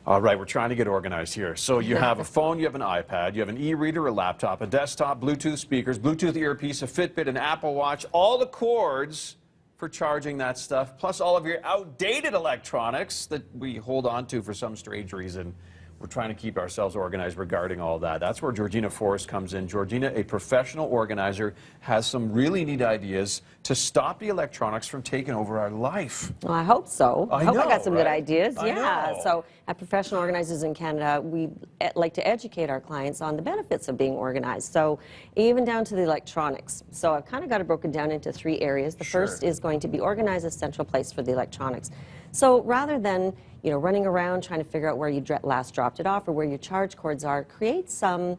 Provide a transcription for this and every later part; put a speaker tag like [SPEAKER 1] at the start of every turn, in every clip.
[SPEAKER 1] All right, we're trying to get organized here. So you have a phone, you have an iPad, you have an e-reader, a laptop, a desktop, Bluetooth speakers, Bluetooth earpiece, a Fitbit, an Apple Watch, all the cords for charging that stuff, plus all of your outdated electronics that we hold on to for some strange reason. We're trying to keep ourselves organized regarding all that. That's where Georgina Forrest comes in. Georgina, a professional organizer, has some really neat ideas to stop the electronics from taking over our life.
[SPEAKER 2] Well, I hope so. I hope I got some good ideas.
[SPEAKER 1] I
[SPEAKER 2] Yeah.
[SPEAKER 1] know.
[SPEAKER 2] So at Professional Organizers in Canada, we like to educate our clients on the benefits of being organized. So even down to the electronics. So I've kind of got it broken down into 3 areas. The first is going to be organize a central place for the electronics. So rather than running around trying to figure out where you last dropped it off or where your charge cords are, create some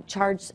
[SPEAKER 2] charge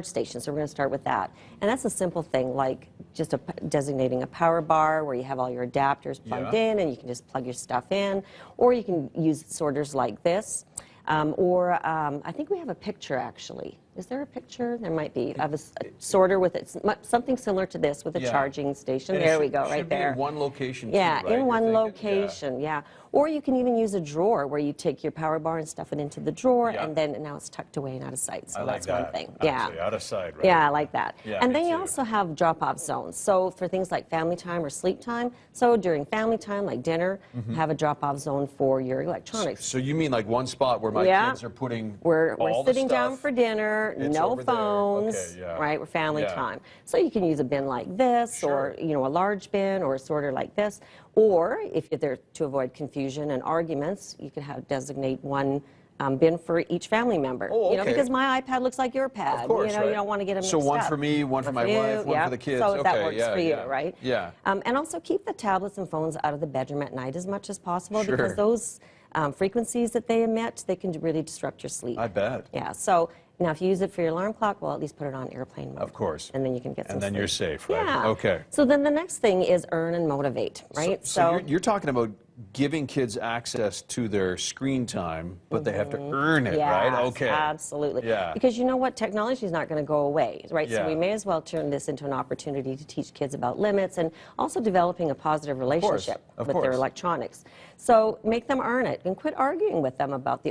[SPEAKER 2] stations. So we're going to start with that. And that's a simple thing, like just designating a power bar where you have all your adapters plugged in and you can just plug your stuff in. Or you can use sorters like this. I think we have a picture, actually. Is there a picture? There might be, of a sorter with something similar to this with a charging station.
[SPEAKER 1] And
[SPEAKER 2] there we go, right there.
[SPEAKER 1] In one location,
[SPEAKER 2] yeah,
[SPEAKER 1] too, right?
[SPEAKER 2] in one location, yeah. Or you can even use a drawer where you take your power bar and stuff it into the drawer, and then now it's tucked away and out of sight. So that's one thing.
[SPEAKER 1] Actually, out of sight, right?
[SPEAKER 2] Yeah, I like that.
[SPEAKER 1] Yeah,
[SPEAKER 2] and then you also have drop-off zones. So for things like family time or sleep time, so during family time, like dinner, have a drop-off zone for your electronics.
[SPEAKER 1] So you mean like one spot where my kids are putting
[SPEAKER 2] We're
[SPEAKER 1] all
[SPEAKER 2] sitting
[SPEAKER 1] the stuff,
[SPEAKER 2] down for dinner, no phones, right? We're family time. So you can use a bin like this, or a large bin, or a sorter like this. Or if you're there to avoid confusion and arguments, you could designate one bin for each family member. Because my iPad looks like your pad.
[SPEAKER 1] Of course,
[SPEAKER 2] you don't want to get them mixed
[SPEAKER 1] up. So one
[SPEAKER 2] up.
[SPEAKER 1] for me, one for my wife, one for the kids.
[SPEAKER 2] So that works for you, right?
[SPEAKER 1] Yeah.
[SPEAKER 2] And also keep the tablets and phones out of the bedroom at night as much as possible, because those frequencies that they emit, they can really disrupt your sleep.
[SPEAKER 1] I bet.
[SPEAKER 2] Yeah. So now, if you use it for your alarm clock, well, at least put it on airplane mode.
[SPEAKER 1] Of course.
[SPEAKER 2] And then you can get some
[SPEAKER 1] And then
[SPEAKER 2] sleep.
[SPEAKER 1] you're safe, right?
[SPEAKER 2] Yeah.
[SPEAKER 1] Okay.
[SPEAKER 2] So then the next thing is earn and motivate, right?
[SPEAKER 1] So you're talking about giving kids access to their screen time, but they have to earn it, right? Okay.
[SPEAKER 2] Absolutely.
[SPEAKER 1] Yeah.
[SPEAKER 2] Because you know what? Technology is not going to go away, right?
[SPEAKER 1] Yeah.
[SPEAKER 2] So we may as well turn this into an opportunity to teach kids about limits and also developing a positive relationship with their electronics. So make them earn it and quit arguing with them about the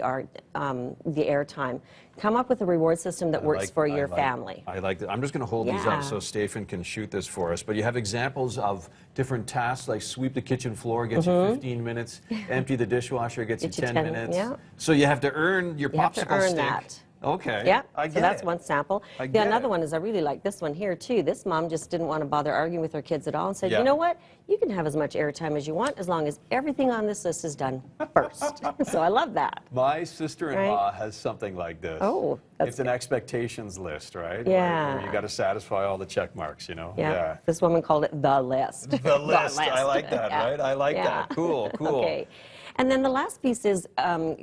[SPEAKER 2] airtime. Come up with a reward system that works for your family.
[SPEAKER 1] I like that. I'm just going to hold these up so Stephen can shoot this for us. But you have examples of different tasks, like sweep the kitchen floor, gets you 15 minutes, empty the dishwasher, gets you 10 minutes.
[SPEAKER 2] Yeah.
[SPEAKER 1] So you have to earn your popsicle stick.
[SPEAKER 2] You have to earn that.
[SPEAKER 1] Okay.
[SPEAKER 2] Yeah,
[SPEAKER 1] I get
[SPEAKER 2] so that's
[SPEAKER 1] it.
[SPEAKER 2] one sample.
[SPEAKER 1] I get
[SPEAKER 2] another
[SPEAKER 1] it.
[SPEAKER 2] one is I really like this one here too. This mom just didn't want to bother arguing with her kids at all and said,
[SPEAKER 1] Yeah.
[SPEAKER 2] you know what? You can have as much airtime as you want as long as everything on this list is done first. So I love that.
[SPEAKER 1] My sister-in-law has something like this.
[SPEAKER 2] Oh, that's
[SPEAKER 1] It's an expectations list, right?
[SPEAKER 2] Yeah.
[SPEAKER 1] Where you got to satisfy all the check marks,
[SPEAKER 2] Yeah. This woman called it the list.
[SPEAKER 1] The list. I like that, right? I like that. Cool, cool.
[SPEAKER 2] Okay. And then the last piece is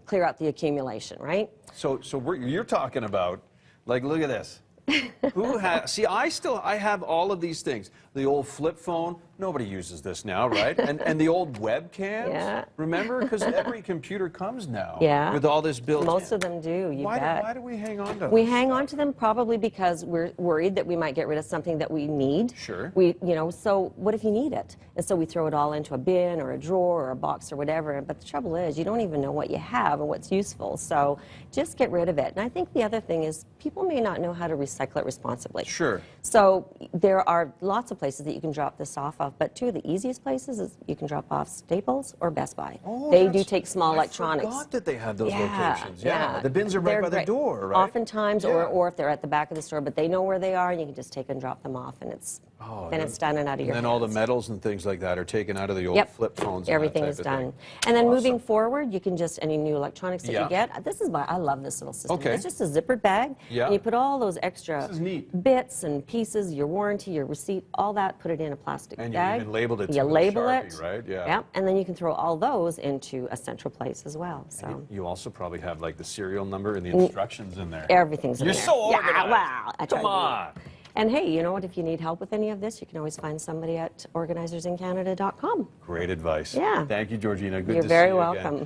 [SPEAKER 2] clear out the accumulation, right?
[SPEAKER 1] So you're talking about, like, look at this. Who has? See, I have all of these things. The old flip phone. Nobody uses this now, right? And the old webcams.
[SPEAKER 2] Yeah.
[SPEAKER 1] Remember, because every computer comes now.
[SPEAKER 2] Yeah.
[SPEAKER 1] With all this built-in.
[SPEAKER 2] Most of them do. You bet.
[SPEAKER 1] Why do we hang on to?
[SPEAKER 2] We hang on to them probably because we're worried that we might get rid of something that we need.
[SPEAKER 1] Sure.
[SPEAKER 2] So what if you need it? And so we throw it all into a bin or a drawer or a box or whatever. But the trouble is, you don't even know what you have and what's useful. So just get rid of it. And I think the other thing is people may not know how to recycle it responsibly.
[SPEAKER 1] Sure.
[SPEAKER 2] So there are lots of places that you can drop this off of, but two of the easiest places is you can drop off Staples or Best Buy. Oh, they do take small electronics.
[SPEAKER 1] I forgot that they have those locations.
[SPEAKER 2] Yeah.
[SPEAKER 1] The bins are right by the door, right?
[SPEAKER 2] Oftentimes, or if they're at the back of the store, but they know where they are, and you can just take and drop them off, and it's done and out of your hands.
[SPEAKER 1] And then all the metals and things like that are taken out of the old flip phones.
[SPEAKER 2] Everything is done. And then moving forward, you can just, any new electronics that you get, this is why I love this little system.
[SPEAKER 1] Okay.
[SPEAKER 2] It's just a zippered bag, and you put all those extra bits and pieces, your warranty, your receipt, all that, put it in a plastic bag.
[SPEAKER 1] And you even labeled it.
[SPEAKER 2] You label it,
[SPEAKER 1] right? Yeah.
[SPEAKER 2] Yep. And then you can throw all those into a central place as well. So
[SPEAKER 1] you also probably have like the serial number and the instructions in there.
[SPEAKER 2] Everything's in there.
[SPEAKER 1] You're so organized.
[SPEAKER 2] Yeah, wow.
[SPEAKER 1] Come on.
[SPEAKER 2] And hey, you know what? If you need help with any of this, you can always find somebody at organizersincanada.com.
[SPEAKER 1] Great advice.
[SPEAKER 2] Yeah.
[SPEAKER 1] Thank you, Georgina. Good
[SPEAKER 2] You're
[SPEAKER 1] to see
[SPEAKER 2] very
[SPEAKER 1] you
[SPEAKER 2] welcome.
[SPEAKER 1] again.